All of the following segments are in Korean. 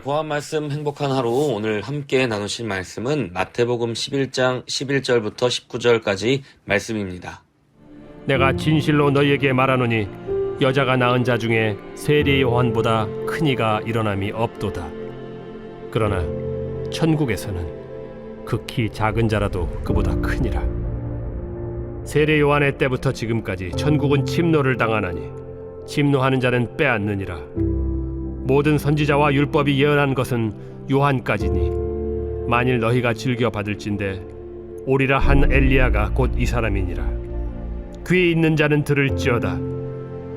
보안 말씀 행복한 하루 오늘 함께 나누실 말씀은 마태복음 11장 11절부터 19절까지 말씀입니다. 내가 진실로 너희에게 말하노니 여자가 낳은 자 중에 세례 요한보다 큰 이가 일어남이 없도다. 그러나 천국에서는 극히 작은 자라도 그보다 크니라. 세례 요한의 때부터 지금까지 천국은 침노를 당하나니 침노하는 자는 빼앗느니라. 모든 선지자와 율법이 예언한 것은 요한까지니 만일 너희가 즐겨 받을진대 오리라 한 엘리야가 곧 이 사람이니라. 귀 있는 자는 들을지어다.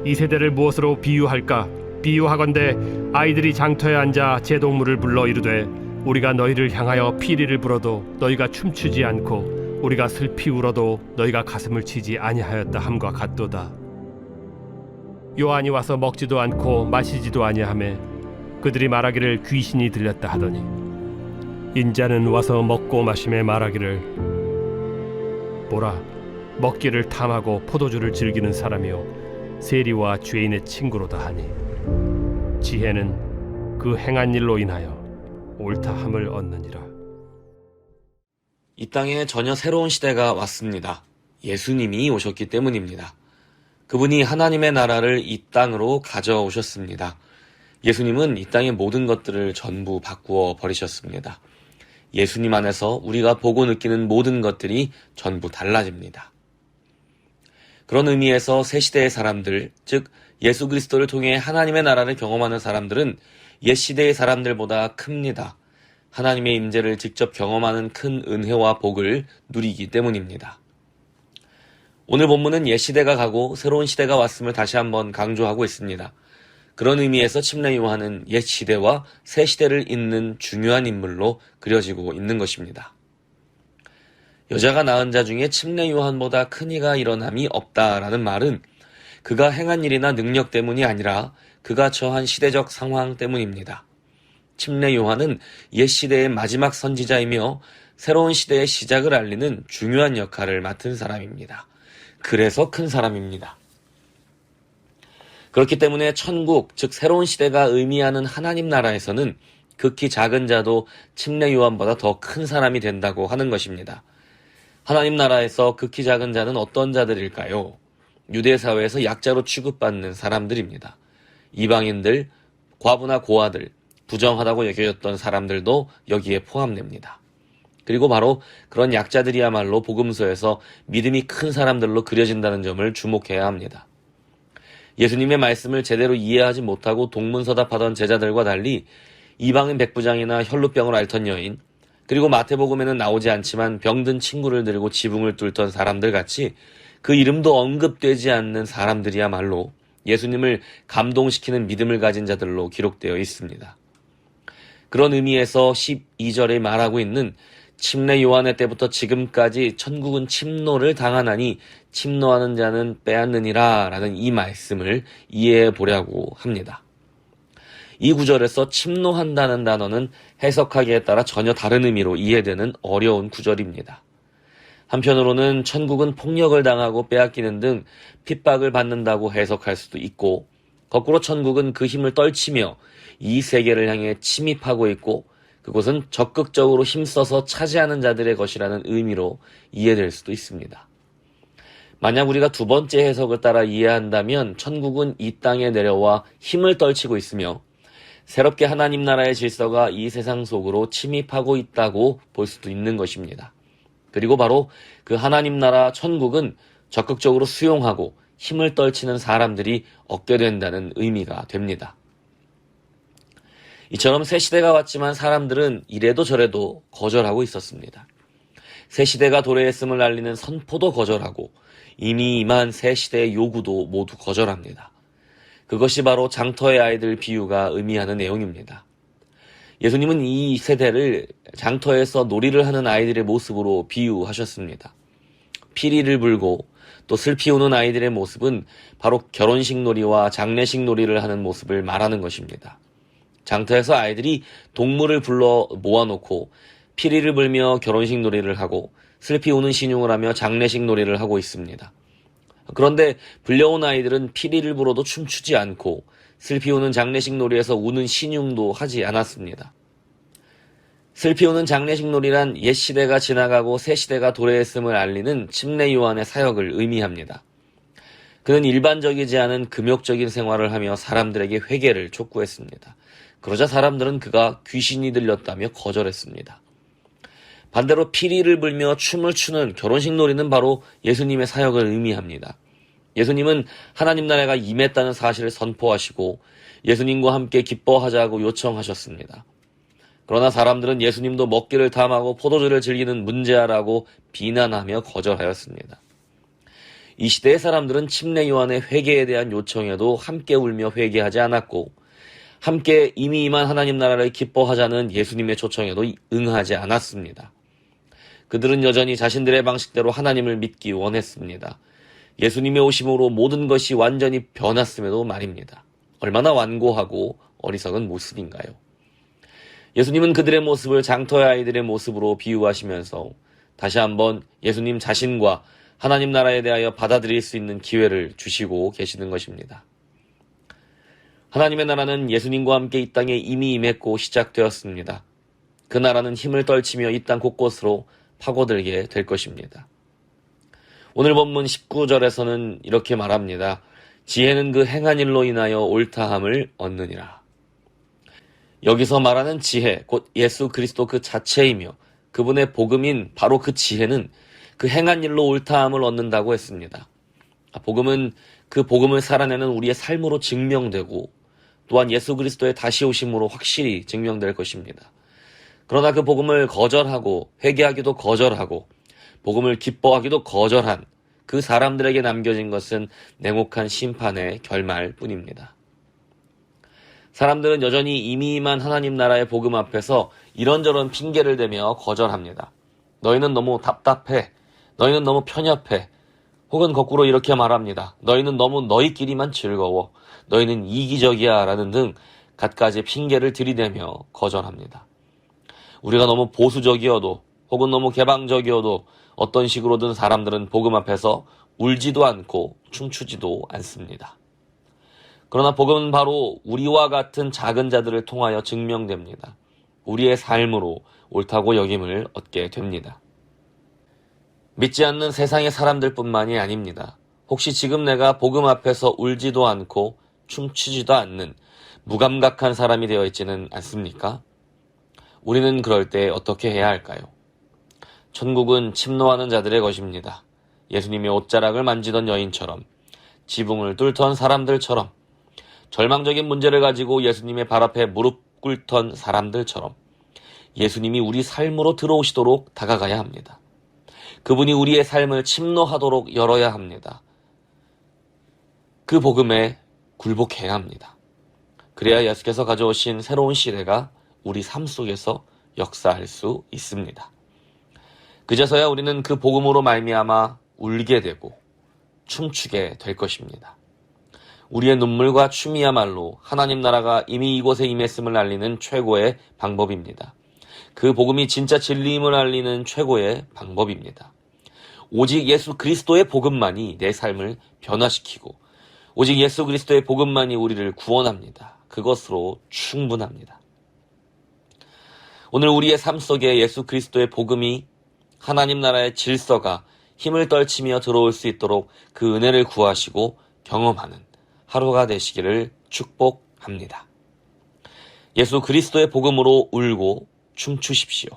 이 세대를 무엇으로 비유할까? 비유하건대 아이들이 장터에 앉아 제동물을 불러 이르되 우리가 너희를 향하여 피리를 불어도 너희가 춤추지 않고 우리가 슬피 울어도 너희가 가슴을 치지 아니하였다 함과 같도다. 요한이 와서 먹지도 않고 마시지도 아니하매 그들이 말하기를 귀신이 들렸다 하더니 인자는 와서 먹고 마심에 말하기를 보라 먹기를 탐하고 포도주를 즐기는 사람이요 세리와 죄인의 친구로다 하니 지혜는 그 행한 일로 인하여 옳다함을 얻느니라. 이 땅에 전혀 새로운 시대가 왔습니다. 예수님이 오셨기 때문입니다. 그분이 하나님의 나라를 이 땅으로 가져오셨습니다. 예수님은 이 땅의 모든 것들을 전부 바꾸어 버리셨습니다. 예수님 안에서 우리가 보고 느끼는 모든 것들이 전부 달라집니다. 그런 의미에서 새 시대의 사람들, 즉 예수 그리스도를 통해 하나님의 나라를 경험하는 사람들은 옛 시대의 사람들보다 큽니다. 하나님의 임재를 직접 경험하는 큰 은혜와 복을 누리기 때문입니다. 오늘 본문은 옛 시대가 가고 새로운 시대가 왔음을 다시 한번 강조하고 있습니다. 그런 의미에서 침례 요한은 옛 시대와 새 시대를 잇는 중요한 인물로 그려지고 있는 것입니다. 여자가 낳은 자 중에 침례 요한보다 큰 이가 일어남이 없다라는 말은 그가 행한 일이나 능력 때문이 아니라 그가 처한 시대적 상황 때문입니다. 침례 요한은 옛 시대의 마지막 선지자이며 새로운 시대의 시작을 알리는 중요한 역할을 맡은 사람입니다. 그래서 큰 사람입니다. 그렇기 때문에 천국, 즉 새로운 시대가 의미하는 하나님 나라에서는 극히 작은 자도 침례 요한보다 더 큰 사람이 된다고 하는 것입니다. 하나님 나라에서 극히 작은 자는 어떤 자들일까요? 유대 사회에서 약자로 취급받는 사람들입니다. 이방인들, 과부나 고아들, 부정하다고 여겨졌던 사람들도 여기에 포함됩니다. 그리고 바로 그런 약자들이야말로 복음서에서 믿음이 큰 사람들로 그려진다는 점을 주목해야 합니다. 예수님의 말씀을 제대로 이해하지 못하고 동문서답하던 제자들과 달리 이방인 백부장이나 혈루병을 앓던 여인, 그리고 마태복음에는 나오지 않지만 병든 친구를 들고 지붕을 뚫던 사람들 같이 그 이름도 언급되지 않는 사람들이야말로 예수님을 감동시키는 믿음을 가진 자들로 기록되어 있습니다. 그런 의미에서 12절에 말하고 있는 침례 요한의 때부터 지금까지 천국은 침노를 당하나니 침노하는 자는 빼앗느니라 라는 이 말씀을 이해해 보려고 합니다. 이 구절에서 침노한다는 단어는 해석하기에 따라 전혀 다른 의미로 이해되는 어려운 구절입니다. 한편으로는 천국은 폭력을 당하고 빼앗기는 등 핍박을 받는다고 해석할 수도 있고, 거꾸로 천국은 그 힘을 떨치며 이 세계를 향해 침입하고 있고 그곳은 적극적으로 힘써서 차지하는 자들의 것이라는 의미로 이해될 수도 있습니다. 만약 우리가 두 번째 해석을 따라 이해한다면 천국은 이 땅에 내려와 힘을 떨치고 있으며 새롭게 하나님 나라의 질서가 이 세상 속으로 침입하고 있다고 볼 수도 있는 것입니다. 그리고 바로 그 하나님 나라 천국은 적극적으로 수용하고 힘을 떨치는 사람들이 얻게 된다는 의미가 됩니다. 이처럼 새 시대가 왔지만 사람들은 이래도 저래도 거절하고 있었습니다. 새 시대가 도래했음을 알리는 선포도 거절하고 이미 임한 새 시대의 요구도 모두 거절합니다. 그것이 바로 장터의 아이들 비유가 의미하는 내용입니다. 예수님은 이 세대를 장터에서 놀이를 하는 아이들의 모습으로 비유하셨습니다. 피리를 불고 또 슬피 우는 아이들의 모습은 바로 결혼식 놀이와 장례식 놀이를 하는 모습을 말하는 것입니다. 장터에서 아이들이 동물을 불러 모아놓고 피리를 불며 결혼식 놀이를 하고 슬피 우는 신용을 하며 장례식 놀이를 하고 있습니다. 그런데 불려온 아이들은 피리를 불어도 춤추지 않고 슬피 우는 장례식 놀이에서 우는 신용도 하지 않았습니다. 슬피 우는 장례식 놀이란 옛 시대가 지나가고 새 시대가 도래했음을 알리는 침례 요한의 사역을 의미합니다. 그는 일반적이지 않은 금욕적인 생활을 하며 사람들에게 회개를 촉구했습니다. 그러자 사람들은 그가 귀신이 들렸다며 거절했습니다. 반대로 피리를 불며 춤을 추는 결혼식 놀이는 바로 예수님의 사역을 의미합니다. 예수님은 하나님 나라가 임했다는 사실을 선포하시고 예수님과 함께 기뻐하자고 요청하셨습니다. 그러나 사람들은 예수님도 먹기를 탐하고 포도주를 즐기는 문제아라고 비난하며 거절하였습니다. 이 시대의 사람들은 침례 요한의 회개에 대한 요청에도 함께 울며 회개하지 않았고 함께 이미 임한 하나님 나라를 기뻐하자는 예수님의 초청에도 응하지 않았습니다. 그들은 여전히 자신들의 방식대로 하나님을 믿기 원했습니다. 예수님의 오심으로 모든 것이 완전히 변했음에도 말입니다. 얼마나 완고하고 어리석은 모습인가요? 예수님은 그들의 모습을 장터의 아이들의 모습으로 비유하시면서 다시 한번 예수님 자신과 하나님 나라에 대하여 받아들일 수 있는 기회를 주시고 계시는 것입니다. 하나님의 나라는 예수님과 함께 이 땅에 이미 임했고 시작되었습니다. 그 나라는 힘을 떨치며 이 땅 곳곳으로 파고들게 될 것입니다. 오늘 본문 19절에서는 이렇게 말합니다. 지혜는 그 행한 일로 인하여 옳다함을 얻느니라. 여기서 말하는 지혜, 곧 예수 그리스도 그 자체이며 그분의 복음인 바로 그 지혜는 그 행한 일로 옳다함을 얻는다고 했습니다. 복음은 그 복음을 살아내는 우리의 삶으로 증명되고 또한 예수 그리스도의 다시 오심으로 확실히 증명될 것입니다. 그러나 그 복음을 거절하고 회개하기도 거절하고 복음을 기뻐하기도 거절한 그 사람들에게 남겨진 것은 냉혹한 심판의 결말뿐입니다. 사람들은 여전히 이미 임한 하나님 나라의 복음 앞에서 이런저런 핑계를 대며 거절합니다. 너희는 너무 답답해. 너희는 너무 편협해. 혹은 거꾸로 이렇게 말합니다. 너희는 너무 너희끼리만 즐거워. 너희는 이기적이야. 라는 등 갖가지 핑계를 들이대며 거절합니다. 우리가 너무 보수적이어도 혹은 너무 개방적이어도 어떤 식으로든 사람들은 복음 앞에서 울지도 않고 춤추지도 않습니다. 그러나 복음은 바로 우리와 같은 작은 자들을 통하여 증명됩니다. 우리의 삶으로 옳다고 여김을 얻게 됩니다. 믿지 않는 세상의 사람들뿐만이 아닙니다. 혹시 지금 내가 복음 앞에서 울지도 않고 춤추지도 않는 무감각한 사람이 되어 있지는 않습니까? 우리는 그럴 때 어떻게 해야 할까요? 천국은 침노하는 자들의 것입니다. 예수님의 옷자락을 만지던 여인처럼, 지붕을 뚫던 사람들처럼, 절망적인 문제를 가지고 예수님의 발 앞에 무릎 꿇던 사람들처럼 예수님이 우리 삶으로 들어오시도록 다가가야 합니다. 그분이 우리의 삶을 침노하도록 열어야 합니다. 그 복음에 굴복해야 합니다. 그래야 예수께서 가져오신 새로운 시대가 우리 삶 속에서 역사할 수 있습니다. 그제서야 우리는 그 복음으로 말미암아 울게 되고 춤추게 될 것입니다. 우리의 눈물과 춤이야말로 하나님 나라가 이미 이곳에 임했음을 알리는 최고의 방법입니다. 그 복음이 진짜 진리임을 알리는 최고의 방법입니다. 오직 예수 그리스도의 복음만이 내 삶을 변화시키고 오직 예수 그리스도의 복음만이 우리를 구원합니다. 그것으로 충분합니다. 오늘 우리의 삶 속에 예수 그리스도의 복음이 하나님 나라의 질서가 힘을 떨치며 들어올 수 있도록 그 은혜를 구하시고 경험하는 하루가 되시기를 축복합니다. 예수 그리스도의 복음으로 울고 춤추십시오.